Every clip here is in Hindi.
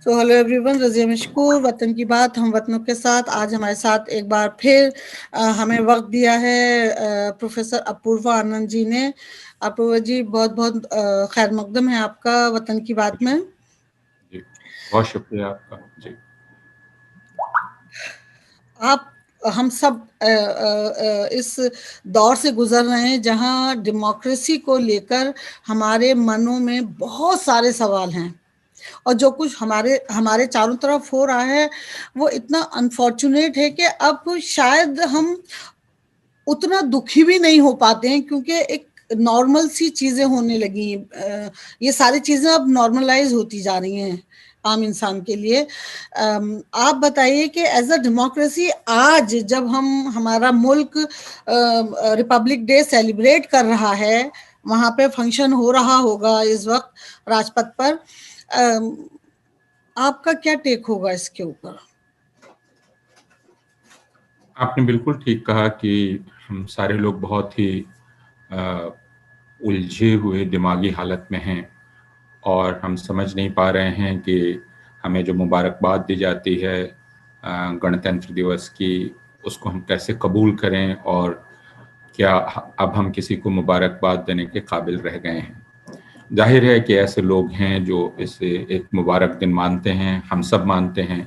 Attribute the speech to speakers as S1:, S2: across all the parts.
S1: तो हेलो एवरीवन, रज़िया मशकूर, वतन की बात हम वतनों के साथ। आज हमारे साथ एक बार फिर हमें वक्त दिया है प्रोफेसर अपूर्वा आनंद जी ने। अपूर्वा जी, बहुत बहुत खैर मकदम है आपका वतन की बात में।
S2: जी, बहुत शुक्रिया आपका। जी,
S1: आप हम सब इस दौर से गुजर रहे हैं जहां डेमोक्रेसी को लेकर हमारे मनों में बहुत सारे सवाल हैं, और जो कुछ हमारे हमारे चारों तरफ हो रहा है वो इतना अनफॉर्चुनेट है कि अब शायद हम उतना दुखी भी नहीं हो पाते हैं, क्योंकि एक नॉर्मल सी चीजें होने लगी हैं। ये सारी चीजें अब नॉर्मलाइज होती जा रही हैं आम इंसान के लिए। आप बताइए कि एज अ डेमोक्रेसी आज जब हम हमारा मुल्क रिपब्लिक डे सेलिब्रेट कर रहा है, वहां पे फंक्शन हो रहा होगा इस वक्त राजपथ पर, आपका क्या टेक होगा इसके ऊपर?
S2: आपने बिल्कुल ठीक कहा कि हम सारे लोग बहुत ही अ, उलझे हुए दिमागी हालत में हैं और हम समझ नहीं पा रहे हैं कि हमें जो मुबारकबाद दी जाती है गणतंत्र दिवस की, उसको हम कैसे कबूल करें, और क्या अब हम किसी को मुबारकबाद देने के काबिल रह गए हैं। जाहिर है कि ऐसे लोग हैं जो इसे एक मुबारक दिन मानते हैं, हम सब मानते हैं,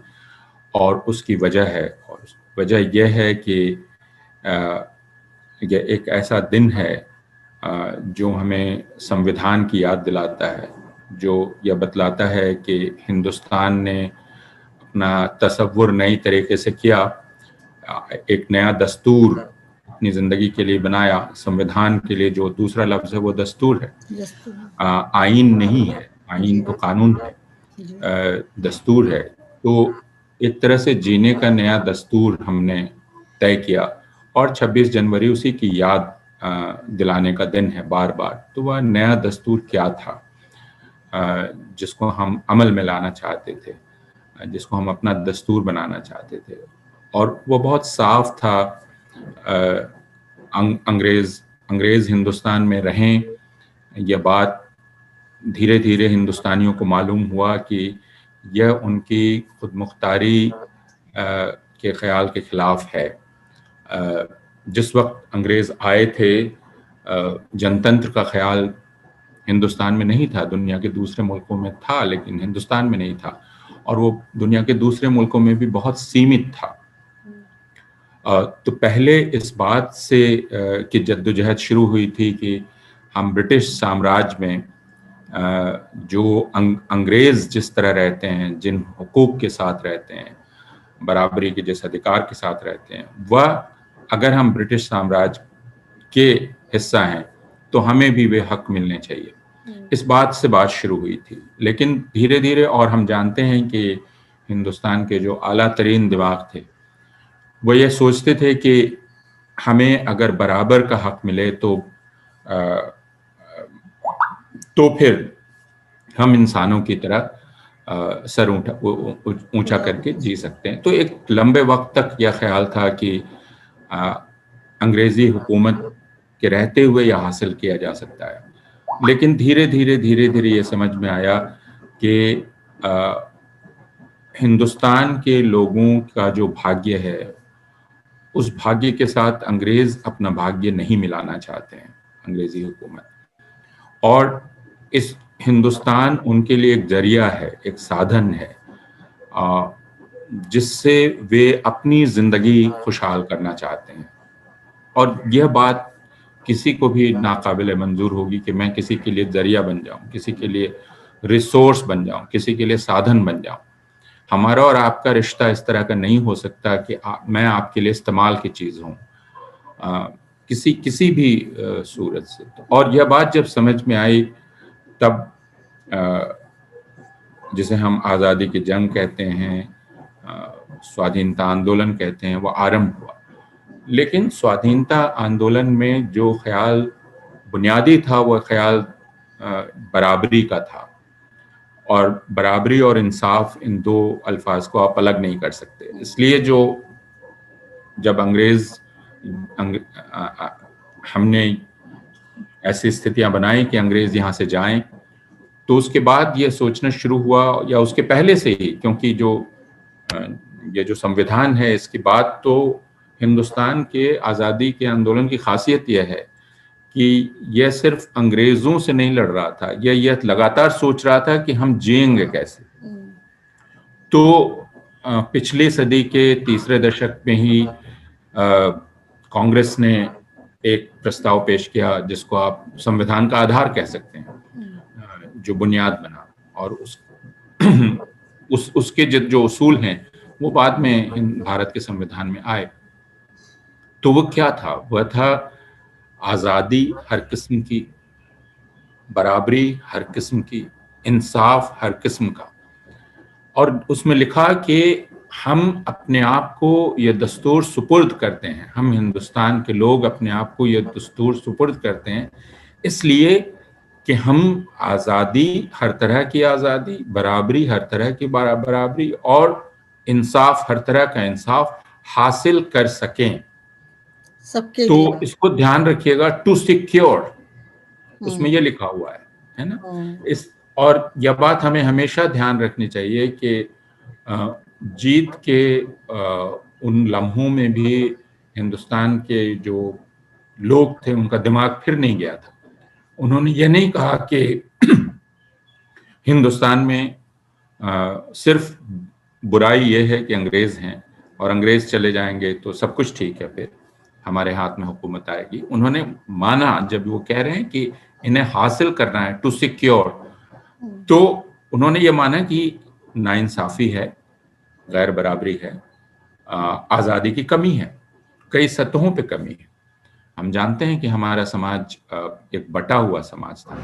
S2: और उसकी वजह है, और वजह यह है कि अ, यह एक ऐसा दिन है जो हमें संविधान की याद दिलाता है, जो यह बतलाता है कि हिंदुस्तान ने अपना तसव्वुर नई तरीके से किया, एक नया दस्तूर अपनी ज़िंदगी के लिए बनाया। संविधान के लिए जो दूसरा लफ्ज़ है वो दस्तूर है, आइन नहीं है। आइन
S1: जी
S2: तो कानून है,
S1: जी
S2: दस्तूर है। तो एक तरह से जीने का नया दस्तूर हमने तय किया, और 26 जनवरी उसी की याद दिलाने का दिन है बार बार। तो वह नया दस्तूर क्या था जिसको हम अमल में लाना चाहते थे, जिसको हम अपना दस्तूर बनाना चाहते थे, और वो बहुत साफ था। अंग्रेज हिंदुस्तान में रहें, यह बात धीरे धीरे हिंदुस्तानियों को मालूम हुआ कि यह उनकी खुद मुख्तारी के ख्याल के खिलाफ है। जिस वक्त अंग्रेज आए थे, जनतंत्र का ख्याल हिंदुस्तान में नहीं था, दुनिया के दूसरे मुल्कों में था लेकिन हिंदुस्तान में नहीं था, और वो दुनिया के दूसरे मुल्कों में भी बहुत सीमित था। तो पहले इस बात से कि जद्दोजहद शुरू हुई थी कि हम ब्रिटिश साम्राज्य में जो अंग्रेज जिस तरह रहते हैं, जिन हुकूक के साथ रहते हैं, बराबरी के जिस अधिकार के साथ रहते हैं, वह अगर हम ब्रिटिश साम्राज्य के हिस्सा हैं तो हमें भी वे हक मिलने चाहिए। इस बात से बात शुरू हुई थी, लेकिन धीरे धीरे, और हम जानते हैं कि हिंदुस्तान के जो आला तरीन दिमाग थे वो ये सोचते थे कि हमें अगर बराबर का हक मिले अ, तो फिर हम इंसानों की तरह सर ऊंचा करके जी सकते हैं। तो एक लंबे वक्त तक यह ख्याल था कि अ, अंग्रेजी हुकूमत के रहते हुए यह हासिल किया जा सकता है। लेकिन धीरे धीरे ये समझ में आया कि अ, हिंदुस्तान के लोगों का जो भाग्य है, उस भाग्य के साथ अंग्रेज अपना भाग्य नहीं मिलाना चाहते हैं, अंग्रेजी हुकूमत। और इस हिंदुस्तान उनके लिए एक जरिया है, एक साधन है, अ, जिससे वे अपनी जिंदगी खुशहाल करना चाहते हैं। और यह बात किसी को भी नाकाबिल मंजूर होगी कि मैं किसी के लिए जरिया बन जाऊं, किसी के लिए रिसोर्स बन जाऊं, किसी के लिए साधन बन जाऊं। हमारा और आपका रिश्ता इस तरह का नहीं हो सकता कि मैं आपके लिए इस्तेमाल की चीज हूं, किसी किसी भी सूरत से। और यह बात जब समझ में आई, तब जिसे हम आज़ादी की जंग कहते हैं, स्वाधीनता आंदोलन कहते हैं, वो आरंभ हुआ। लेकिन स्वाधीनता आंदोलन में जो ख्याल बुनियादी था, वो ख्याल बराबरी का था। और बराबरी और इंसाफ, इन दो अल्फाज को आप अलग नहीं कर सकते। इसलिए जब हमने ऐसी स्थितियां बनाई कि अंग्रेज यहाँ से जाएं, तो उसके बाद ये सोचना शुरू हुआ, या उसके पहले से ही, क्योंकि जो ये जो संविधान है इसकी बात तो हिंदुस्तान के आज़ादी के आंदोलन की खासियत यह है कि यह सिर्फ अंग्रेजों से नहीं लड़ रहा था, यह लगातार सोच रहा था कि हम जिएंगे कैसे। तो पिछली सदी के तीसरे दशक में ही कांग्रेस ने एक प्रस्ताव पेश किया जिसको आप संविधान का आधार कह सकते हैं, जो बुनियाद बना, और उसके जो उसूल हैं वो बाद में भारत के संविधान में आए। तो वो क्या था? वह था आज़ादी हर किस्म की, बराबरी हर किस्म की, इंसाफ हर किस्म का। और उसमें लिखा कि हम अपने आप को ये दस्तूर सुपुर्द करते हैं, हम हिंदुस्तान के लोग अपने आप को ये दस्तूर सुपुर्द करते हैं इसलिए कि हम आज़ादी, हर तरह की आज़ादी, बराबरी हर तरह की बराबरी, और इंसाफ हर तरह का इंसाफ हासिल कर सकें
S1: सबके
S2: तो
S1: लिए।
S2: इसको ध्यान रखिएगा, टू सिक्योर, उसमें ये लिखा हुआ है ना। इस और यह बात हमें हमेशा ध्यान रखनी चाहिए कि जीत के उन लम्हों में भी हिंदुस्तान के जो लोग थे उनका दिमाग फिर नहीं गया था। उन्होंने ये नहीं कहा कि हिंदुस्तान में सिर्फ बुराई ये है कि अंग्रेज हैं और अंग्रेज चले जाएंगे तो सब कुछ ठीक है, फिर हमारे हाथ में हुकूमत आएगी। उन्होंने माना, जब वो कह रहे हैं कि इन्हें हासिल करना है, टू सिक्योर, तो उन्होंने ये माना कि नाइंसाफी है, गैर बराबरी है, आज़ादी की कमी है, कई सतहों पे कमी है। हम जानते हैं कि हमारा समाज एक बटा हुआ समाज था,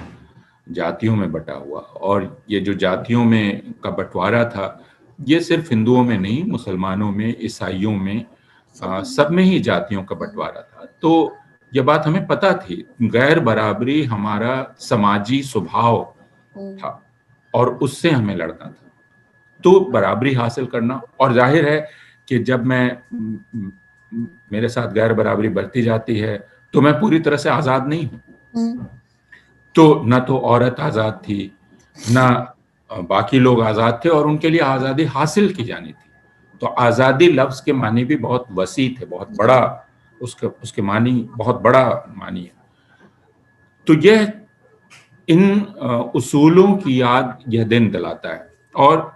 S2: जातियों में बटा हुआ, और ये जो जातियों में का बंटवारा था ये सिर्फ हिंदुओं में नहीं, मुसलमानों में, ईसाइयों में, सब में ही जातियों का बंटवारा था। तो ये बात हमें पता थी, गैर बराबरी हमारा समाजी स्वभाव था और उससे हमें लड़ना था, तो बराबरी हासिल करना। और जाहिर है कि जब मेरे साथ गैर बराबरी बढ़ती जाती है तो मैं पूरी तरह से आज़ाद नहीं हूँ। तो न तो औरत आज़ाद थी, न बाकी लोग आज़ाद थे, और उनके लिए आज़ादी हासिल की जानी थी। तो आज़ादी लफ्ज़ के मानी भी बहुत वसी थे, बहुत बड़ा, उसके मानी बहुत बड़ा मानी है। तो यह इन उसूलों की याद यह दिन दिलाता है, और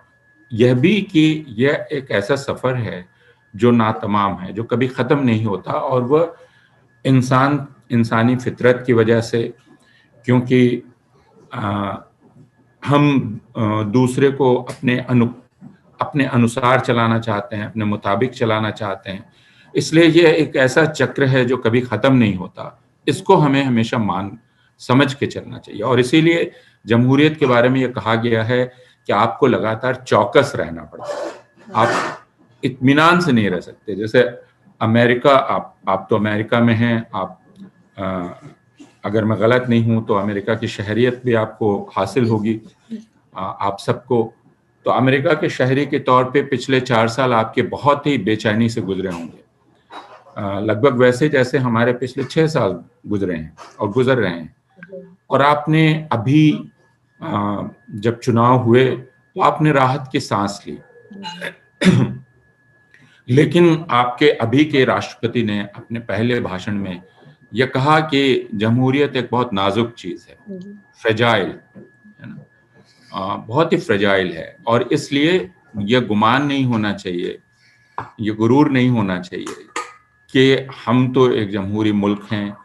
S2: यह भी कि यह एक ऐसा सफ़र है जो नातमाम है, जो कभी ख़त्म नहीं होता, और वह इंसानी फितरत की वजह से, क्योंकि हम दूसरे को अपने अनुसार चलाना चाहते हैं, अपने मुताबिक चलाना चाहते हैं, इसलिए यह एक ऐसा चक्र है जो कभी ख़त्म नहीं होता। इसको हमें हमेशा समझ के चलना चाहिए, और इसीलिए जमहूरियत के बारे में यह कहा गया है कि आपको लगातार चौकस रहना पड़ता है, आप इत्मीनान से नहीं रह सकते। जैसे अमेरिका, आप तो अमेरिका में हैं, आप अगर मैं गलत नहीं हूं तो अमेरिका की शहरियत भी आपको हासिल होगी, आप सबको। तो अमेरिका के शहरी के तौर पे पिछले 4 साल आपके बहुत ही बेचैनी से गुजरे होंगे, लगभग वैसे जैसे हमारे पिछले 6 साल गुजरे हैं और गुजर रहे हैं। और आपने अभी जब चुनाव हुए तो आपने राहत की सांस ली, लेकिन आपके अभी के राष्ट्रपति ने अपने पहले भाषण में यह कहा कि जमहूरियत एक बहुत नाजुक चीज है, फ्रेजाइल है ना, बहुत ही फ्रेजाइल है, और इसलिए यह गुमान नहीं होना चाहिए, ये गुरूर नहीं होना चाहिए कि हम तो एक जमहूरी मुल्क हैं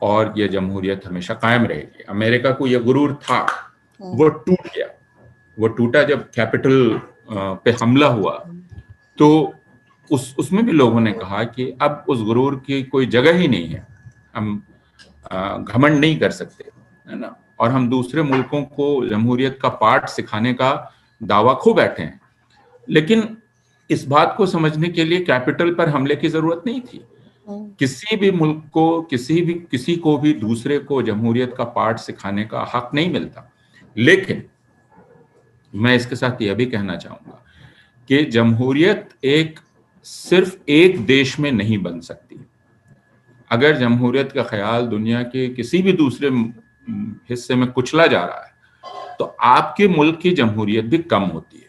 S2: और यह जमहूरियत हमेशा कायम रहेगी। अमेरिका को यह गुरूर था, वो टूट गया। वो टूटा जब कैपिटल पे हमला हुआ, तो उसमें भी लोगों ने कहा कि अब उस गुरूर की कोई जगह ही नहीं है, हम घमंड नहीं कर सकते, है ना, और हम दूसरे मुल्कों को जमहूरियत का पाठ सिखाने का दावा खो बैठे हैं। लेकिन इस बात को समझने के लिए कैपिटल पर हमले की जरूरत नहीं थी। किसी भी मुल्क को, किसी को भी दूसरे को जमहूरियत का पाठ सिखाने का हक नहीं मिलता। लेकिन मैं इसके साथ यह भी कहना चाहूंगा कि जमहूरियत सिर्फ एक देश में नहीं बन सकती। अगर जमहूरियत का ख्याल दुनिया के किसी भी दूसरे हिस्से में कुचला जा रहा है तो आपके मुल्क की जमहूरियत भी कम होती है।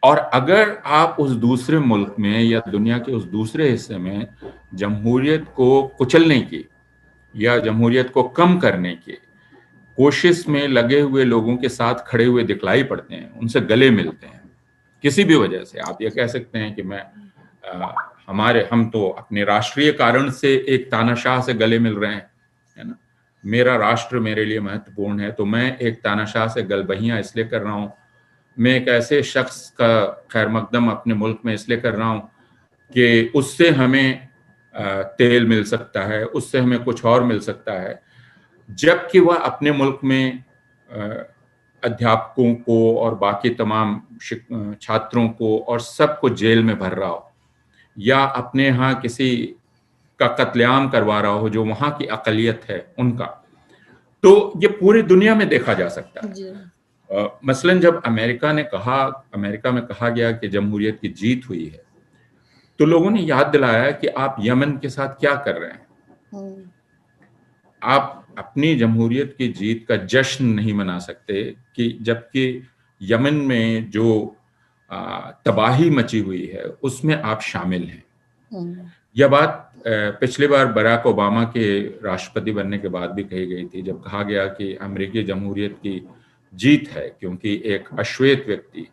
S2: और अगर आप उस दूसरे मुल्क में या दुनिया के उस दूसरे हिस्से में जमहूरियत को कुचलने की या जमहूरियत को कम करने की कोशिश में लगे हुए लोगों के साथ खड़े हुए दिखलाई पड़ते हैं, उनसे गले मिलते हैं, किसी भी वजह से। आप ये कह सकते हैं कि हम तो अपने राष्ट्रीय कारण से एक तानाशाह से गले मिल रहे हैं, है ना। मेरा राष्ट्र मेरे लिए महत्वपूर्ण है, तो मैं एक तानाशाह से गलबहियां इसलिए कर रहा हूँ। मैं एक ऐसे शख्स का खैर मकदम अपने मुल्क में इसलिए कर रहा हूँ कि उससे हमें तेल मिल सकता है, उससे हमें कुछ और मिल सकता है, जबकि वह अपने मुल्क में अध्यापकों को और बाकी तमाम छात्रों को और सबको जेल में भर रहा हो, या अपने यहाँ किसी का कत्लेआम करवा रहा हो जो वहाँ की अकलियत है उनका। तो ये पूरी दुनिया में देखा जा सकता है। मसलन जब अमेरिका में कहा गया कि जमहूरियत की जीत हुई है, तो लोगों ने याद दिलाया कि आप यमन के साथ क्या कर रहे हैं। आप अपनी जमहूरियत की जीत का जश्न नहीं मना सकते कि जबकि यमन में जो तबाही मची हुई है उसमें आप शामिल हैं। यह बात पिछली बार बराक ओबामा के राष्ट्रपति बनने के बाद भी कही गई थी, जब कहा गया कि अमेरिकी जमहूरियत की जीत है क्योंकि एक अश्वेत व्यक्ति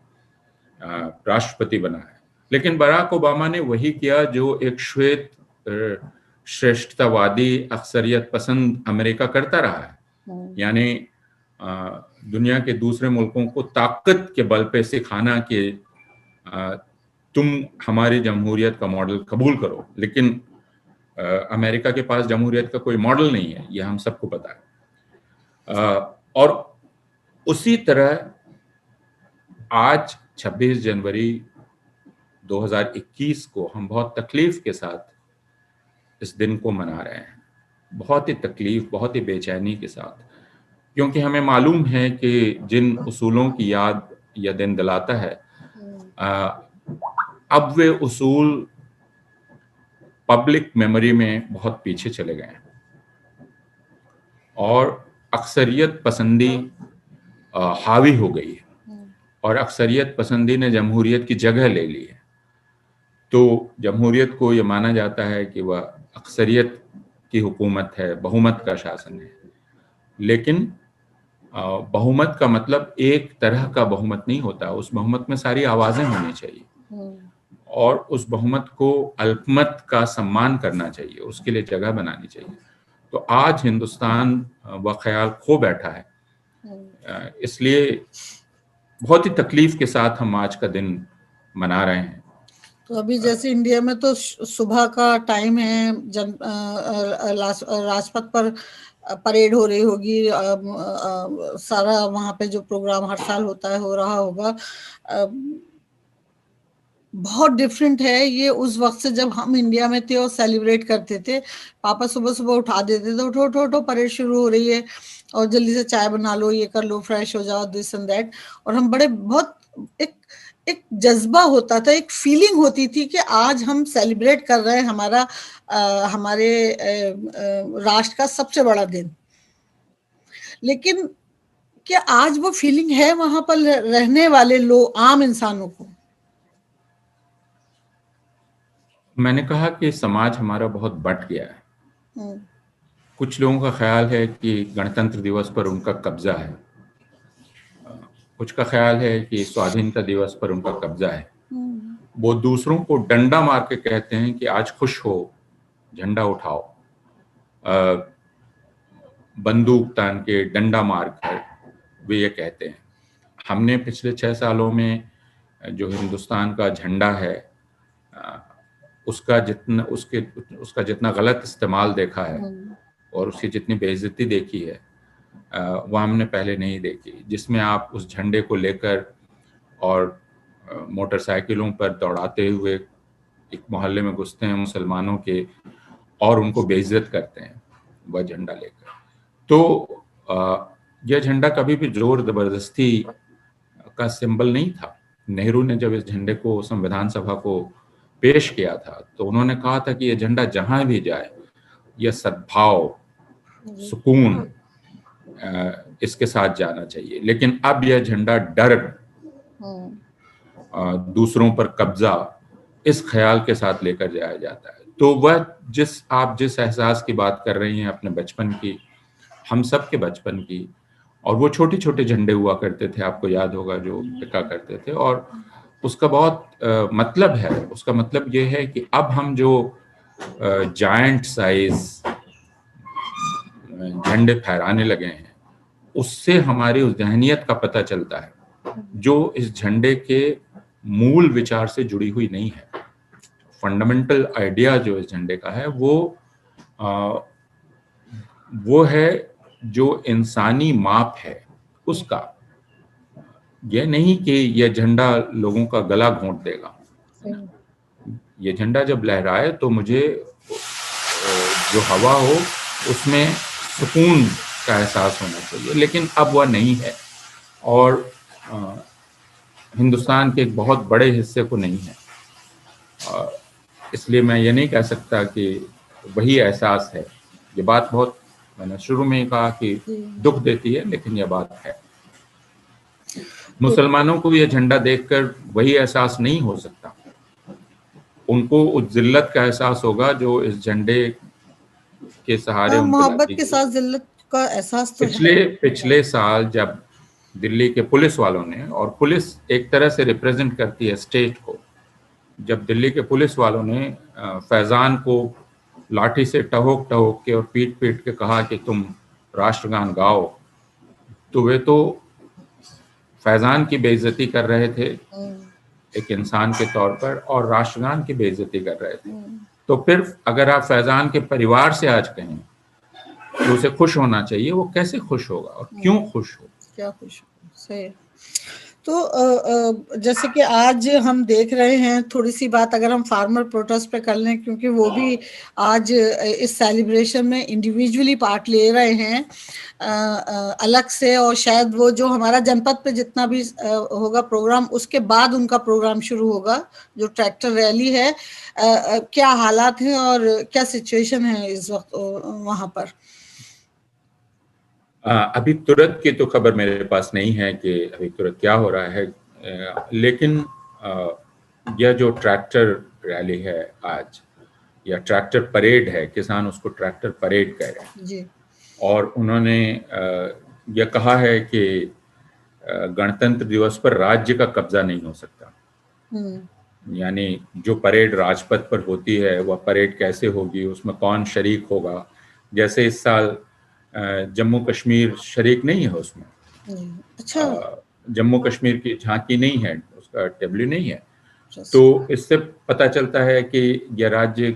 S2: राष्ट्रपति बना है। लेकिन बराक ओबामा ने वही किया जो एक श्वेत श्रेष्ठतावादी अक्सरियत पसंद अमेरिका करता रहा है, यानी दुनिया के दूसरे मुल्कों को ताकत के बल पे सिखाना कि तुम हमारी जमहूरियत का मॉडल कबूल करो। लेकिन अमेरिका के पास जमहूरियत का कोई मॉडल नहीं है, यह हम सबको पता है। और उसी तरह आज 26 जनवरी 2021 को हम बहुत तकलीफ के साथ इस दिन को मना रहे हैं, बहुत ही तकलीफ, बहुत ही बेचैनी के साथ, क्योंकि हमें मालूम है कि जिन उसूलों की याद यह दिन दिलाता है, अब वे उसूल पब्लिक मेमोरी में बहुत पीछे चले गए हैं और अक्सरियत पसंदी हावी हो गई है और अक्सरियत पसंदी ने जमहूरियत की जगह ले ली है। तो जमहूरियत को ये माना जाता है कि वह अक्सरियत की हुकूमत है, बहुमत का शासन है। लेकिन बहुमत का मतलब एक तरह का बहुमत नहीं होता, उस बहुमत में सारी आवाजें होनी चाहिए और उस बहुमत को अल्पमत का सम्मान करना चाहिए, उसके लिए जगह बनानी चाहिए। तो आज हिंदुस्तान वह ख्याल खो बैठा है, इसलिए बहुत ही तकलीफ के साथ हम आज का दिन मना रहे हैं।
S1: तो अभी जैसे इंडिया में तो सुबह का टाइम है, राजपथ पर परेड हो रही होगी, सारा वहां पे जो प्रोग्राम हर साल होता है हो रहा होगा। बहुत डिफरेंट है ये उस वक्त से जब हम इंडिया में थे और सेलिब्रेट करते थे। पापा सुबह सुबह उठा देते थे, उठो उठो उठो परेड शुरू हो रही है और जल्दी से चाय बना लो, ये कर लो, फ्रेश हो जाओ, दिस एंड दैट। और हम बड़े बहुत एक जज्बा होता था, एक फीलिंग होती थी कि आज हम सेलिब्रेट कर रहे हैं हमारे राष्ट्र का सबसे बड़ा दिन। लेकिन क्या आज वो फीलिंग है वहां पर रहने वाले लोग, आम इंसानों को?
S2: मैंने कहा कि समाज हमारा बहुत बट गया है। कुछ लोगों का ख्याल है कि गणतंत्र दिवस पर उनका कब्जा है, कुछ का ख्याल है कि स्वाधीनता दिवस पर उनका कब्जा है। वो दूसरों को डंडा मार के कहते हैं कि आज खुश हो, झंडा उठाओ, बंदूक तान के डंडा मार कर वे ये कहते हैं। हमने पिछले 6 सालों में जो हिंदुस्तान का झंडा है उसका जितना गलत इस्तेमाल देखा है और उसकी जितनी बेइज्जती देखी है वह हमने पहले नहीं देखी, जिसमें आप उस झंडे को लेकर और मोटरसाइकिलों पर दौड़ाते हुए एक मोहल्ले में घुसते हैं मुसलमानों के और उनको बेइज्जत करते हैं वह झंडा लेकर। तो यह झंडा कभी भी जोर जबरदस्ती का सिंबल नहीं था। नेहरू ने जब इस झंडे को संविधान सभा को पेश किया था तो उन्होंने कहा था कि यह झंडा जहां भी जाए यह सद्भाव, सुकून, इसके साथ जाना चाहिए। लेकिन अब यह झंडा डर, दूसरों पर कब्जा, इस ख्याल के साथ लेकर जाया जाता है। तो वह आप जिस एहसास की बात कर रही हैं अपने बचपन की, हम सब के बचपन की, और वो छोटे छोटे झंडे हुआ करते थे, आपको याद होगा, जो बिका करते थे, और उसका बहुत मतलब है। उसका मतलब ये है कि अब हम जो जायंट साइज झंडे फहराने लगे हैं, उससे हमारी उस ज़हनियत का पता चलता है जो इस झंडे के मूल विचार से जुड़ी हुई नहीं है। फंडामेंटल आइडिया जो इस झंडे का है वो है जो इंसानी माप है उसका। यह नहीं कि यह झंडा लोगों का गला घोंट देगा। ये झंडा जब लहराए तो मुझे जो हवा हो उसमें सुकून का एहसास होना चाहिए, लेकिन अब वह नहीं है, और हिंदुस्तान के एक बहुत बड़े हिस्से को नहीं है। इसलिए मैं ये नहीं कह सकता कि वही एहसास है। ये बात बहुत, मैंने शुरू में ही कहा कि दुख देती है, लेकिन यह बात है। मुसलमानों को ये झंडा देखकर वही एहसास नहीं हो सकता। उनको उस जिल्लत का एहसास होगा जो इस झंडे के सहारे उनको
S1: मोहब्बत
S2: लादी
S1: के
S2: गई।
S1: साथ जिल्लत का एहसास तो है।
S2: पिछले साल जब दिल्ली के पुलिस वालों ने, और पुलिस एक तरह से रिप्रेजेंट करती है स्टेट को, जब दिल्ली के पुलिस वालों ने फैजान को लाठी से टहोक टहोक के और पीट पीट के कहा कि तुम राष्ट्रगान गाओ, तो वे तो फैजान की बेइज्जती कर रहे थे एक इंसान के तौर पर, और राष्ट्रगान की बेइज्जती कर रहे थे। तो फिर अगर आप फैजान के परिवार से आज कहें तो उसे खुश होना चाहिए, वो कैसे खुश होगा और क्यों खुश हो?
S1: क्या खुश हो? सही। तो जैसे कि आज हम देख रहे हैं, थोड़ी सी बात अगर हम फार्मर प्रोटेस्ट पे कर लें, क्योंकि वो भी आज इस सेलिब्रेशन में इंडिविजुअली पार्ट ले रहे हैं अलग से, और शायद वो जो हमारा जनपद पे जितना भी होगा प्रोग्राम, उसके बाद उनका प्रोग्राम शुरू होगा जो ट्रैक्टर रैली है। क्या हालात हैं और क्या सिचुएशन है इस वक्त वहां पर?
S2: अभी तुरंत की तो खबर मेरे पास नहीं है कि अभी तुरंत क्या हो रहा है, लेकिन यह जो ट्रैक्टर रैली है आज, या ट्रैक्टर परेड है, किसान उसको ट्रैक्टर परेड कह रहे हैं
S1: जी।
S2: और उन्होंने यह कहा है कि गणतंत्र दिवस पर राज्य का कब्जा नहीं हो सकता। यानी जो परेड राजपथ पर होती है, वह परेड कैसे होगी, उसमें कौन शरीक होगा। जैसे इस साल जम्मू कश्मीर शरीक नहीं है उसमें।
S1: अच्छा।
S2: जम्मू कश्मीर की झांकी नहीं है, उसका टेबलू नहीं है। तो इससे पता चलता है कि यह राज्य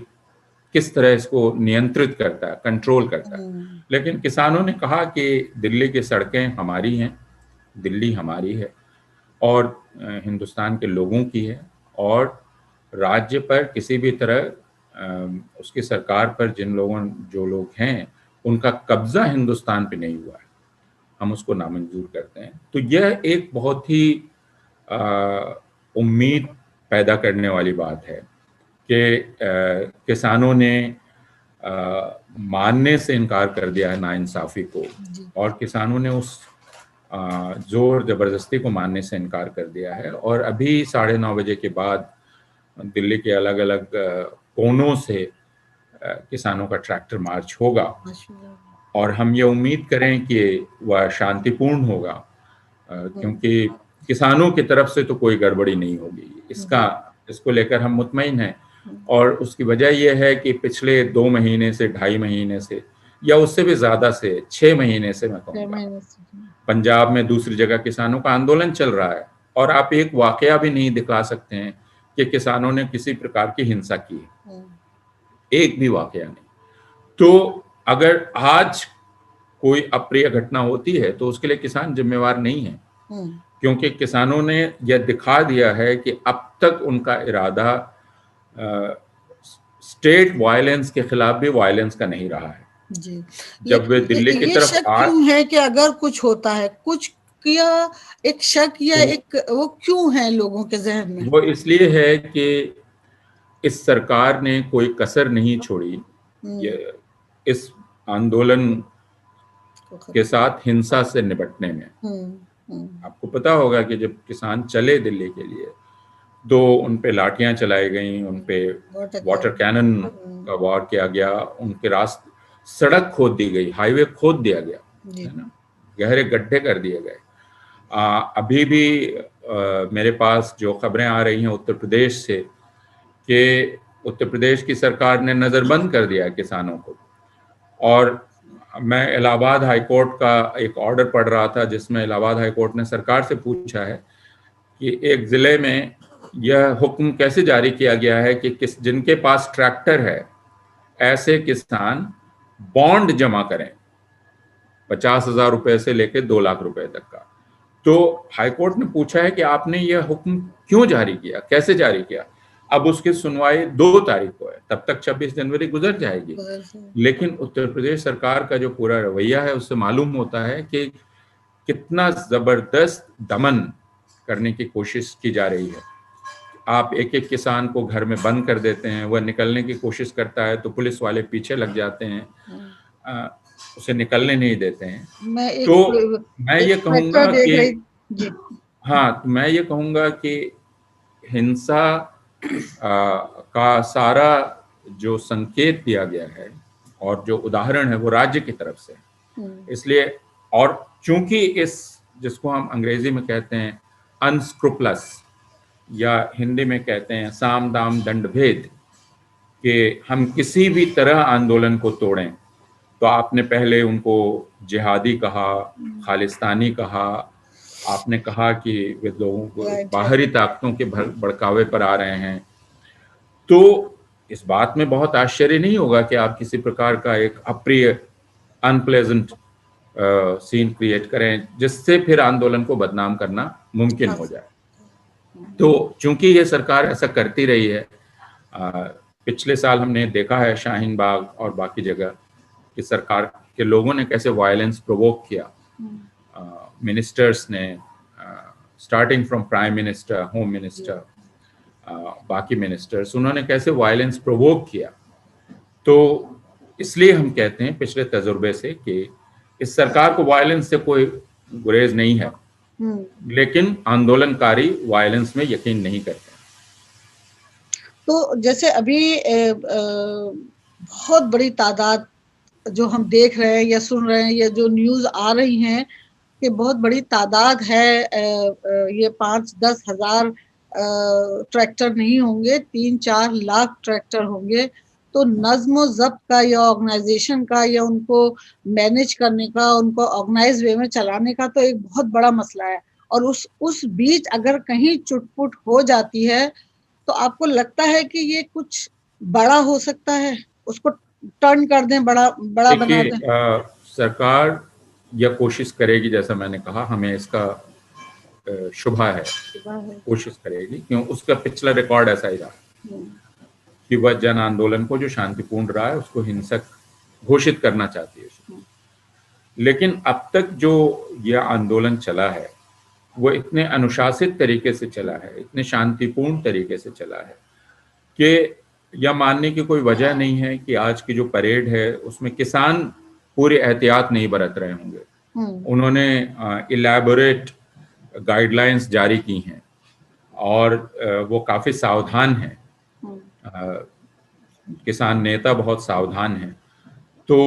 S2: किस तरह इसको नियंत्रित करता है, कंट्रोल करता है। लेकिन किसानों ने कहा कि दिल्ली की सड़कें हमारी हैं, दिल्ली हमारी है और हिंदुस्तान के लोगों की है, और राज्य पर किसी भी तरह उसकी सरकार पर जो लोग हैं, उनका कब्जा हिंदुस्तान पे नहीं हुआ है, हम उसको नामंजूर करते हैं। तो यह एक बहुत ही उम्मीद पैदा करने वाली बात है कि किसानों ने मानने से इनकार कर दिया है नाइंसाफी को, और किसानों ने उस जोर जबरदस्ती को मानने से इनकार कर दिया है। और अभी 9:30 बजे के बाद दिल्ली के अलग अलग कोनों से किसानों का ट्रैक्टर मार्च होगा, और हम ये उम्मीद करें कि वह शांतिपूर्ण होगा, क्योंकि किसानों की तरफ से तो कोई गड़बड़ी नहीं होगी, इसको लेकर हम मुतमईन हैं। और उसकी वजह यह है कि पिछले 2 महीने से, 2.5 महीने से, या उससे भी ज्यादा से 6 महीने से मैं कहूँगा, पंजाब में दूसरी जगह किसानों का आंदोलन चल रहा है, और आप एक वाकया भी नहीं दिखा सकते हैं कि किसानों ने किसी प्रकार की हिंसा की है, एक भी वाकया नहीं। तो अगर आज कोई अप्रिय घटना होती है तो उसके लिए किसान जिम्मेवार नहीं है, क्योंकि किसानों ने यह दिखा दिया है कि अब तक उनका इरादा स्टेट वायलेंस के खिलाफ भी वायलेंस का नहीं रहा है।
S1: जी।
S2: जब वे दिल्ली की तरफ
S1: क्यों है कि अगर कुछ होता है, कुछ किया, एक शक या एक वो क्यों है लोगों के जहन में?
S2: वो इसलिए है कि इस सरकार ने कोई कसर नहीं छोड़ी। ये इस आंदोलन के साथ हिंसा से निपटने में। आपको पता होगा कि जब किसान चले दिल्ली के लिए तो उन पे लाठियां चलाई गई, उन पे वाटर कैनन का वार किया गया, उनके रास्ते सड़क खोद दी गई, हाईवे खोद दिया गया, है ना, गहरे गड्ढे कर दिए गए। अभी भी मेरे पास जो खबरें आ रही हैं उत्तर प्रदेश से कि उत्तर प्रदेश की सरकार ने नज़रबंद कर दिया है किसानों को। और मैं इलाहाबाद हाई कोर्ट का एक ऑर्डर पढ़ रहा था जिसमें इलाहाबाद हाई कोर्ट ने सरकार से पूछा है कि एक ज़िले में यह हुक्म कैसे जारी किया गया है कि जिनके पास ट्रैक्टर है ऐसे किसान बॉन्ड जमा करें 50,000 रुपए से लेकर 2 लाख रुपए तक का। तो हाईकोर्ट ने पूछा है कि आपने यह हुक्म क्यों जारी किया, कैसे जारी किया। अब उसकी सुनवाई 2 तारीख को है, तब तक 26 जनवरी गुजर जाएगी। लेकिन उत्तर प्रदेश सरकार का जो पूरा रवैया है उससे मालूम होता है कि कितना जबरदस्त दमन करने की कोशिश की जा रही है। आप एक एक किसान को घर में बंद कर देते हैं, वह निकलने की कोशिश करता है तो पुलिस वाले पीछे लग जाते हैं, उसे निकलने नहीं देते हैं। तो मैं ये कहूंगा कि हाँ, मैं ये कहूंगा कि हिंसा का सारा जो संकेत दिया गया है और जो उदाहरण है वो राज्य की तरफ से, इसलिए और चूंकि इस जिसको हम अंग्रेजी में कहते हैं अनस्क्रुपलस या हिंदी में कहते हैं साम दाम दंड भेद, कि हम किसी भी तरह आंदोलन को तोड़ें, तो आपने पहले उनको जिहादी कहा, खालिस्तानी कहा, आपने कहा कि वे लोगों को बाहरी ताकतों के भड़कावे पर आ रहे हैं। तो इस बात में बहुत आश्चर्य नहीं होगा कि आप किसी प्रकार का एक अप्रिय अनप्लेजेंट सीन क्रिएट करें जिससे फिर आंदोलन को बदनाम करना मुमकिन हो जाए। तो चूंकि ये सरकार ऐसा करती रही है, पिछले साल हमने देखा है शाहीन बाग और बाकी जगह कि सरकार के लोगों ने कैसे वायलेंस प्रोवोक किया, मिनिस्टर्स ने starting from prime minister, home minister, बाकी मिनिस्टर्स, उन्होंने कैसे वायलेंस प्रोवोक किया। तो इसलिए हम कहते हैं पिछले तजुर्बे से कि इस सरकार को वायलेंस से कोई गुरेज नहीं है, लेकिन आंदोलनकारी वायलेंस में यकीन नहीं करते।
S1: तो जैसे अभी बहुत बड़ी तादाद जो हम देख रहे हैं या सुन रहे हैं या जो न्यूज़ आ रही हैं कि बहुत बड़ी तादाद है, ये 5-10 हज़ार ट्रैक्टर नहीं होंगे, 3-4 लाख ट्रैक्टर होंगे। तो नज़्म ज़ब्त का या ऑर्गेनाइजेशन का या उनको मैनेज करने का, उनको ऑर्गेनाइज वे में चलाने का तो एक बहुत बड़ा मसला है। और उस बीच अगर कहीं चुटपुट हो जाती है तो आपको लगता है कि ये कुछ बड़ा हो सकता है, उसको टर्न कर दें, बड़ा बना दें।
S2: सरकार यह कोशिश करेगी, जैसा मैंने कहा, हमें इसका शुभा है, कोशिश करेगी, क्यों उसका पिछला रिकॉर्ड ऐसा ही रहा कि वह जन आंदोलन को जो शांतिपूर्ण रहा है उसको हिंसक घोषित करना चाहती है। लेकिन अब तक जो यह आंदोलन चला है वो इतने अनुशासित तरीके से चला है, इतने शांतिपूर्ण तरीके से चला है कि यह मानने की कोई वजह नहीं है कि आज की जो परेड है उसमें किसान पूरी एहतियात नहीं बरत रहे होंगे। उन्होंने इलैबोरेट गाइडलाइंस जारी की हैं और वो काफ़ी सावधान हैं, किसान नेता बहुत सावधान हैं। तो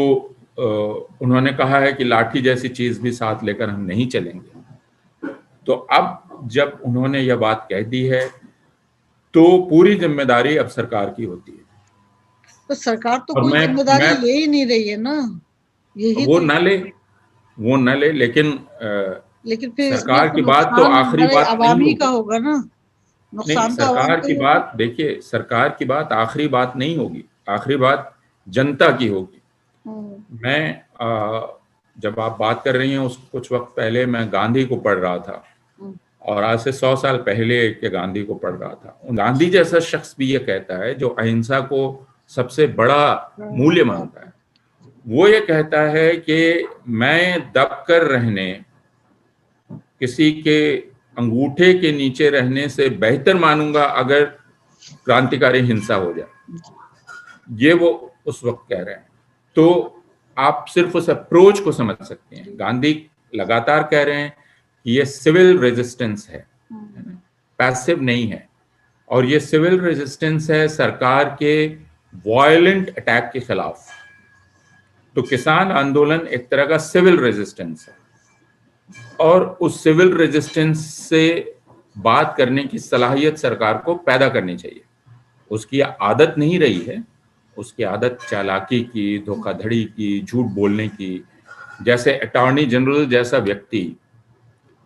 S2: उन्होंने कहा है कि लाठी जैसी चीज़ भी साथ लेकर हम नहीं चलेंगे। तो अब जब उन्होंने यह बात कह दी है तो पूरी जिम्मेदारी अब सरकार की होती है।
S1: तो सरकार तो कोई जिम्मेदारी ले ही नहीं रही है ना, यही
S2: वो न ले, लेकिन
S1: फिर
S2: सरकार की बात तो आखिरी बात
S1: आवामी का होगा ना, नुकसान
S2: नहीं, सरकार की बात देखिए, सरकार की बात आखिरी बात नहीं होगी, आखिरी बात जनता की होगी। मैं जब आप बात कर रही हैं उस कुछ वक्त पहले मैं गांधी को पढ़ रहा था और आज से 100 साल पहले के गांधी को पढ़ रहा था। गांधी जैसा शख्स भी ये कहता है जो अहिंसा को सबसे बड़ा मूल्य मानता है, वो ये कहता है कि मैं दबकर रहने, किसी के अंगूठे के नीचे रहने से बेहतर मानूंगा अगर क्रांतिकारी हिंसा हो जाए। ये वो उस वक्त कह रहे हैं। तो आप सिर्फ उस अप्रोच को समझ सकते हैं। गांधी लगातार कह रहे हैं कि ये सिविल रेजिस्टेंस है ना, पैसिव नहीं है। और ये सिविल रेजिस्टेंस है सरकार के वायलेंट अटैक के खिलाफ। तो किसान आंदोलन एक तरह का सिविल रेजिस्टेंस है, और उस सिविल रेजिस्टेंस से बात करने की सलाहियत सरकार को पैदा करनी चाहिए। उसकी आदत नहीं रही है, उसकी आदत चालाकी की, धोखाधड़ी की, झूठ बोलने की। जैसे अटॉर्नी जनरल जैसा व्यक्ति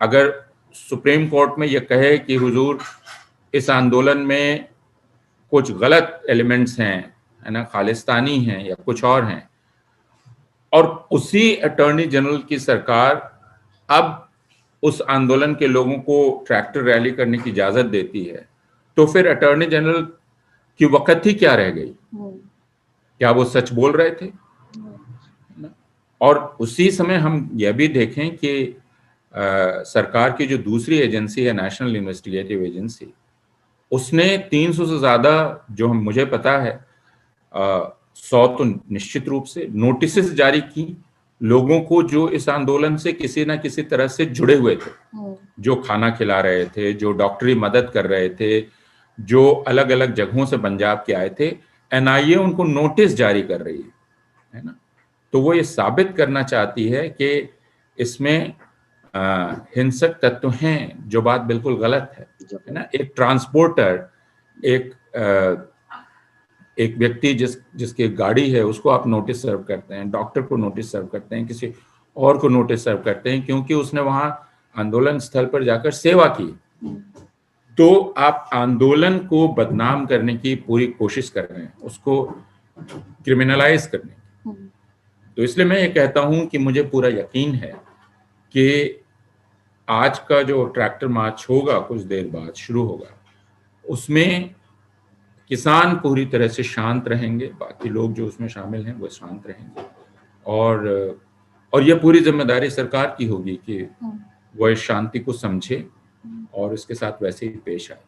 S2: अगर सुप्रीम कोर्ट में यह कहे कि हुजूर इस आंदोलन में कुछ गलत एलिमेंट्स हैं, है ना, खालिस्तानी हैं या कुछ और हैं, और उसी अटॉर्नी जनरल की सरकार अब उस आंदोलन के लोगों को ट्रैक्टर रैली करने की इजाजत देती है, तो फिर अटॉर्नी जनरल की वक्त ही क्या रह गई? क्या वो सच बोल रहे थे? और उसी समय हम यह भी देखें कि सरकार की जो दूसरी एजेंसी है, नेशनल इन्वेस्टिगेटिव एजेंसी, उसने 300 से ज्यादा, जो मुझे पता है 100 तो निश्चित रूप से, नोटिस जारी की लोगों को जो इस आंदोलन से किसी ना किसी तरह से जुड़े हुए थे, जो खाना खिला रहे थे, जो डॉक्टरी मदद कर रहे थे, जो अलग अलग जगहों से पंजाब के आए थे। एनआईए उनको नोटिस जारी कर रही है ना। तो वो ये साबित करना चाहती है कि इसमें हिंसक तत्व हैं, जो बात बिल्कुल गलत है ना। एक ट्रांसपोर्टर, एक व्यक्ति जिसकी गाड़ी है, उसको आप नोटिस सर्व करते हैं, डॉक्टर को नोटिस सर्व करते हैं, किसी और को नोटिस सर्व करते हैं, क्योंकि उसने वहां आंदोलन स्थल पर जाकर सेवा की। तो आप आंदोलन को बदनाम करने की पूरी कोशिश कर रहे हैं, उसको क्रिमिनलाइज करने की। तो इसलिए मैं ये कहता हूं कि मुझे पूरा यकीन है कि आज का जो ट्रैक्टर मार्च होगा, कुछ देर बाद शुरू होगा, उसमें किसान पूरी तरह से शांत रहेंगे, बाकी लोग जो उसमें शामिल हैं वो शांत रहेंगे, और यह पूरी जिम्मेदारी सरकार की होगी कि वो इस शांति को समझे और इसके साथ वैसे ही पेश आए।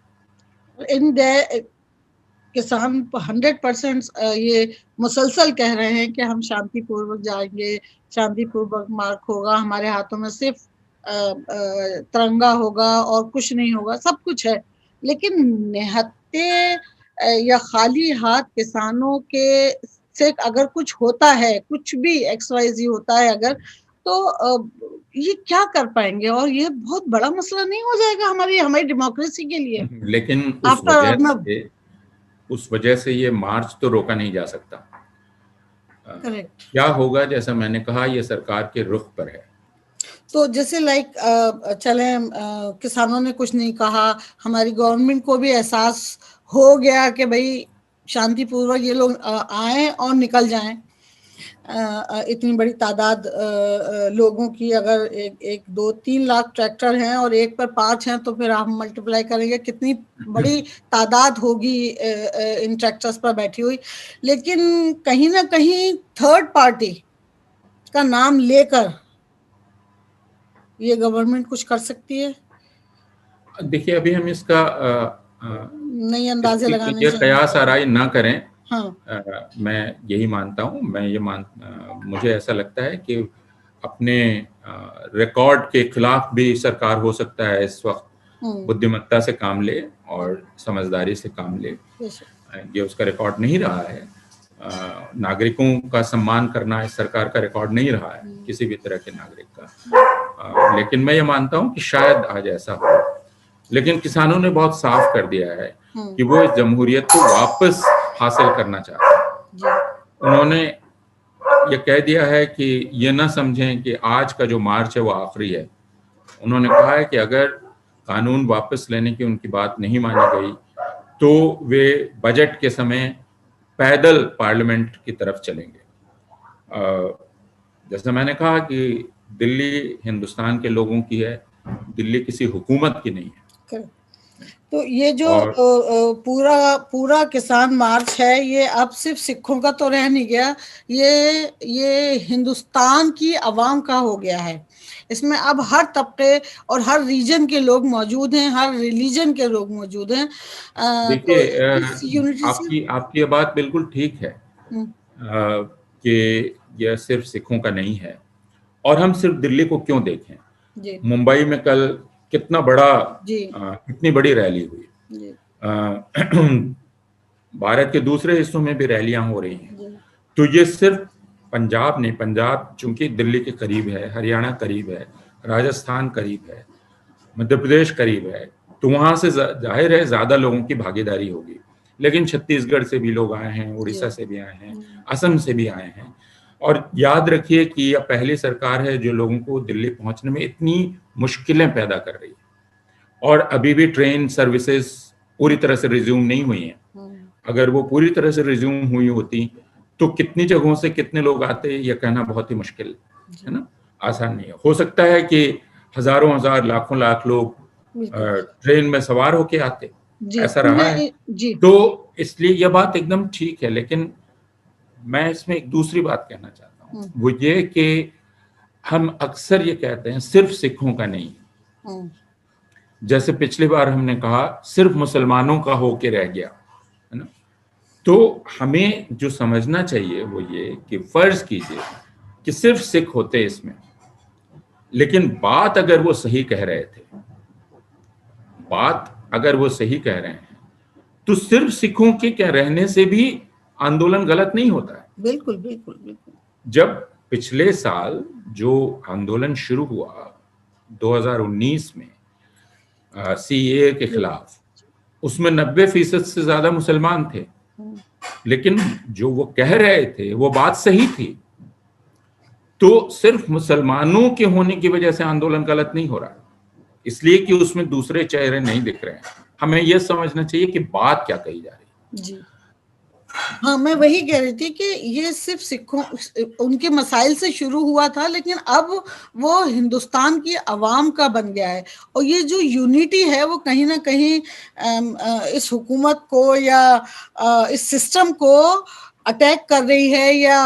S1: किसान 100% ये मुसलसल कह रहे हैं कि हम शांतिपूर्वक जाएंगे, शांतिपूर्वक मार्च होगा, हमारे हाथों में सिर्फ तिरंगा होगा और कुछ नहीं होगा। सब कुछ है, लेकिन निहत्ते या खाली हाथ किसानों के से अगर कुछ होता है, कुछ भी XYZ होता है अगर, तो ये क्या कर पाएंगे? और ये बहुत बड़ा मसला नहीं हो जाएगा हमारी डेमोक्रेसी के लिए?
S2: लेकिन उस वजह से ये मार्च तो रोका नहीं जा सकता।
S1: करेक्ट।
S2: क्या होगा, जैसा मैंने कहा, ये सरकार के रुख पर है।
S1: तो जैसे चले किसानों ने कुछ नहीं कहा, हमारी गवर्नमेंट को भी एहसास हो गया कि भाई शांतिपूर्वक ये लोग आए और निकल जाएं। इतनी बड़ी तादाद लोगों की, अगर एक 2-3 लाख ट्रैक्टर हैं और एक पर 5 हैं, तो फिर आप मल्टीप्लाई करेंगे कितनी बड़ी तादाद होगी इन ट्रैक्टर्स पर बैठी हुई। लेकिन कहीं ना कहीं थर्ड पार्टी का नाम लेकर ये गवर्नमेंट कुछ कर सकती है।
S2: देखिए, अभी हम इसका
S1: नई अंदाजे लगाने
S2: से कयास आराई ना करें।
S1: हाँ।
S2: मैं यही मानता हूँ, मुझे ऐसा लगता है कि अपने रिकॉर्ड के खिलाफ भी सरकार हो सकता है इस वक्त बुद्धिमत्ता से काम ले और समझदारी से काम ले। ये उसका रिकॉर्ड नहीं रहा है। नागरिकों का सम्मान करना इस सरकार का रिकॉर्ड नहीं रहा है, किसी भी तरह के नागरिक का। लेकिन मैं ये मानता हूँ कि शायद आज ऐसा हो। लेकिन किसानों ने बहुत साफ कर दिया है कि वो इस जमहूरियत को वापस हासिल करना चाहते हैं। उन्होंने ये कह दिया है कि ये ना समझें कि आज का जो मार्च है वो आखिरी है। उन्होंने कहा है कि अगर कानून वापस लेने की उनकी बात नहीं मानी गई, तो वे बजट के समय पैदल पार्लियामेंट की तरफ चलेंगे। जैसे मैंने कहा कि दिल्ली हिंदुस्तान के लोगों की है, दिल्ली किसी हुकूमत की नहीं है।
S1: तो ये जो पूरा किसान मार्च है, ये अब सिर्फ सिखों का तो रह नहीं गया, ये हिंदुस्तान की आवाम का हो गया है। इसमें अब हर तबके और हर रीजन के लोग मौजूद हैं, हर रिलीजन के लोग मौजूद हैं।
S2: देखिए, आपकी बात बिल्कुल ठीक है। कि यह सिर्फ सिखों का नहीं है। और हम सिर्फ दिल्ली को क्यों देखें,
S1: जी
S2: मुंबई में कल कितना बड़ा
S1: जी
S2: कितनी बड़ी रैली हुई।
S1: जी
S2: अ, भारत के दूसरे हिस्सों में भी रैलियां हो रही हैं।
S1: जी
S2: तो ये सिर्फ पंजाब नहीं, पंजाब चूंकि दिल्ली के करीब है, हरियाणा करीब है, राजस्थान करीब है, मध्य प्रदेश करीब है, तो वहां से जाहिर है ज्यादा लोगों की भागीदारी होगी। लेकिन छत्तीसगढ़ से भी लोग आए हैं,
S1: जी
S2: उड़ीसा से भी आए हैं, असम से भी आए हैं। और याद रखिए कि यह पहली सरकार है जो लोगों को दिल्ली पहुंचने में इतनी मुश्किलें पैदा कर रही है। और अभी भी ट्रेन सर्विसेज पूरी तरह से रिज्यूम नहीं हुई हैं। अगर वो पूरी तरह से रिज्यूम हुई होती तो कितनी जगहों से कितने लोग आते, यह कहना बहुत ही मुश्किल है ना, आसान नहीं है। हो सकता है कि हजारों हजार लाखों लाख लोग
S1: बिल्कुल
S2: ट्रेन में सवार होके आते,
S1: जी
S2: ऐसा रहा है।
S1: मैं जी
S2: तो इसलिए यह बात एकदम ठीक है, लेकिन मैं इसमें एक दूसरी बात कहना चाहता हूँ, वो ये कि हम अक्सर ये कहते हैं सिर्फ सिखों का नहीं। जैसे पिछली बार हमने कहा सिर्फ मुसलमानों का होके रह गया, है ना। तो हमें जो समझना चाहिए वो ये कि फर्ज कीजिए कि सिर्फ सिख होते इसमें, लेकिन बात अगर वो सही कह रहे थे, बात अगर वो सही कह रहे हैं, तो सिर्फ सिखों के क्या रहने से भी आंदोलन गलत नहीं होता है।
S1: बिल्कुल बिल्कुल बिल्कुल
S2: जब पिछले साल जो आंदोलन शुरू हुआ 2019 में सीएए के खिलाफ, उसमें 90% से ज्यादा मुसलमान थे, लेकिन जो वो कह रहे थे वो बात सही थी। तो सिर्फ मुसलमानों के होने की वजह से आंदोलन गलत नहीं हो रहा, इसलिए कि उसमें दूसरे चेहरे नहीं दिख रहे हैं। हमें यह समझना चाहिए कि बात क्या कही जा रही है।
S1: जी हाँ मैं वही कह रही थी कि ये सिर्फ सिखों उनके मसाइल से शुरू हुआ था, लेकिन अब वो हिंदुस्तान की आवाम का बन गया है। और ये जो यूनिटी है वो कहीं ना कहीं इस हुकूमत को या इस सिस्टम को अटैक कर रही है या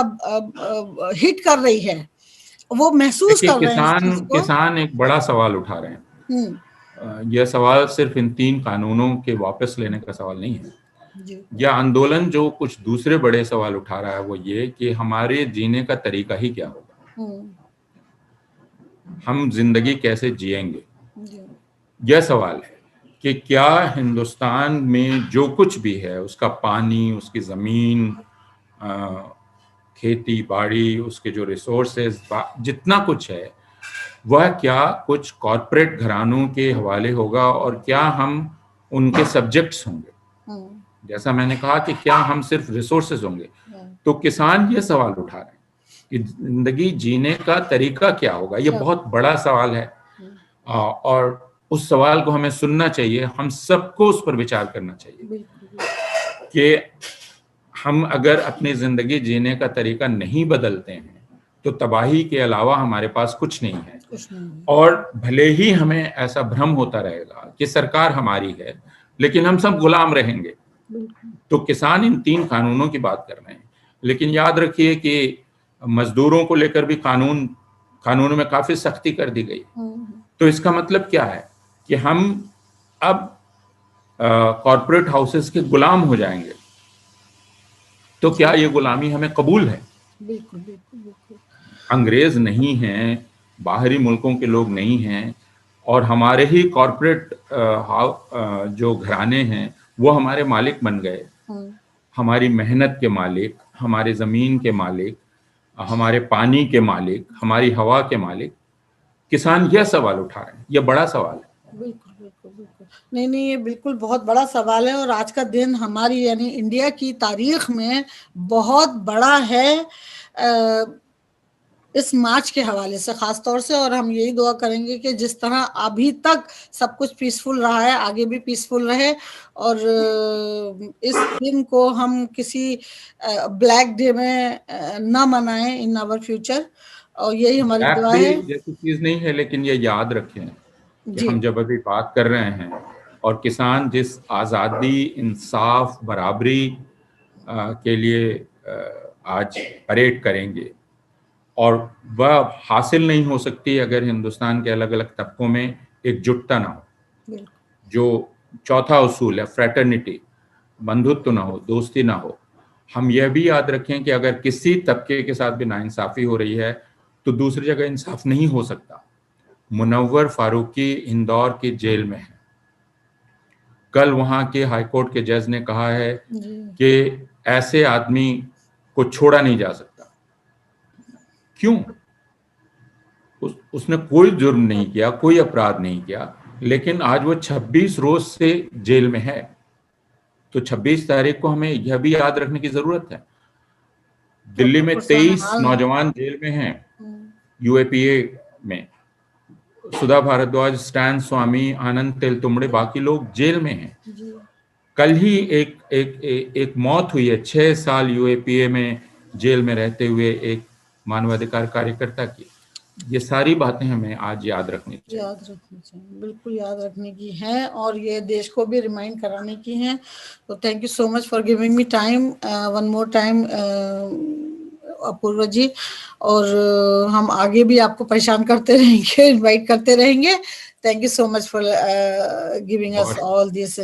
S1: हिट कर रही है, वो महसूस
S2: देखिए,
S1: कर रहे हैं इस चीज को।
S2: किसान एक बड़ा सवाल उठा रहे हैं। यह सवाल सिर्फ इन 3 कानूनों के वापस लेने का सवाल नहीं है।
S1: जी
S2: यह आंदोलन जो कुछ दूसरे बड़े सवाल उठा रहा है वो ये कि हमारे जीने का तरीका ही क्या होगा, हम जिंदगी कैसे जिएंगे। यह सवाल है कि क्या हिंदुस्तान में जो कुछ भी है, उसका पानी, उसकी जमीन, खेती बाड़ी, उसके जो रिसोर्सेज, जितना कुछ है, वह क्या कुछ कॉरपोरेट घरानों के हवाले होगा और क्या हम उनके सब्जेक्ट्स होंगे। जैसा मैंने कहा कि क्या हम सिर्फ रिसोर्सेज होंगे। तो किसान ये सवाल उठा रहे हैं कि जिंदगी जीने का तरीका क्या होगा। ये बहुत बड़ा सवाल है और उस सवाल को हमें सुनना चाहिए। हम सबको उस पर विचार करना चाहिए कि हम अगर अपनी जिंदगी जीने का तरीका नहीं बदलते हैं तो तबाही के अलावा हमारे पास कुछ नहीं है। और भले ही हमें ऐसा भ्रम होता रहेगा कि सरकार हमारी है, लेकिन हम सब गुलाम रहेंगे। तो किसान इन 3 कानूनों की बात कर रहे हैं, लेकिन याद रखिए कि मजदूरों को लेकर भी कानूनों में काफी सख्ती कर दी गई। तो इसका मतलब क्या है कि हम अब कॉरपोरेट हाउसेस के गुलाम हो जाएंगे। तो क्या ये गुलामी हमें कबूल है?
S1: बिल्कुल बिल्कुल बिल्कुल।
S2: अंग्रेज नहीं हैं, बाहरी मुल्कों के लोग नहीं हैं, और हमारे ही कॉरपोरेट जो घराने हैं वो हमारे मालिक बन गए, हमारी मेहनत के मालिक, हमारे जमीन के मालिक, हमारे पानी के मालिक, हमारी हवा के मालिक। किसान यह सवाल उठा रहे हैं, यह बड़ा सवाल है।
S1: बिल्कुल बिल्कुल बिल्कुल। नहीं नहीं, ये बिल्कुल बहुत बड़ा सवाल है और आज का दिन हमारी यानी इंडिया की तारीख में बहुत बड़ा है इस मार्च के हवाले से खास तौर से। और हम यही दुआ करेंगे कि जिस तरह अभी तक सब कुछ पीसफुल रहा है, आगे भी पीसफुल रहे और इस दिन को हम किसी ब्लैक डे में ना मनाएं इन आवर फ्यूचर। और यही हमारी
S2: ब्लैक
S1: दुआ
S2: डे
S1: है।
S2: जैसी चीज नहीं है, लेकिन ये याद रखें कि
S1: जी
S2: हम जब अभी बात कर रहे हैं और किसान जिस आज़ादी, इंसाफ, बराबरी के लिए आज परेड करेंगे, और वह हासिल नहीं हो सकती अगर हिंदुस्तान के अलग अलग तबकों में एकजुटता ना हो। जो चौथा उसूल है फ्रेटर्निटी, बंधुत्व ना हो, दोस्ती ना हो, हम यह भी याद रखें कि अगर किसी तबके के साथ भी नाइंसाफी हो रही है तो दूसरी जगह इंसाफ नहीं हो सकता। मुनव्वर फारूकी इंदौर की जेल में है। कल वहां के हाईकोर्ट के जज ने कहा है कि ऐसे आदमी को छोड़ा नहीं जा सकता। क्यों? उसने कोई जुर्म नहीं किया, कोई अपराध नहीं किया, लेकिन आज वो 26 रोज से जेल में है। तो 26 तारीख को हमें यह भी याद रखने की जरूरत है, दिल्ली में 23 नौजवान जेल में हैं यूएपीए में। सुधा भारद्वाज, स्टैन स्वामी, आनंद तेलतुंबड़े, बाकी लोग जेल में हैं। कल ही एक मौत हुई है 6 साल यूएपीए में जेल में रहते हुए एक मानवाधिकार कार्यकर्ता की। ये सारी बातें हमें आज याद रखनी चाहिए,
S1: बिल्कुल याद रखने की है, और ये देश को भी रिमाइंड कराने की है। तो thank you so much for giving me time one more time Apoorva ji, और हम आगे भी आपको परेशान करते रहेंगे, इनवाइट करते रहेंगे। Thank you so much for giving us all this.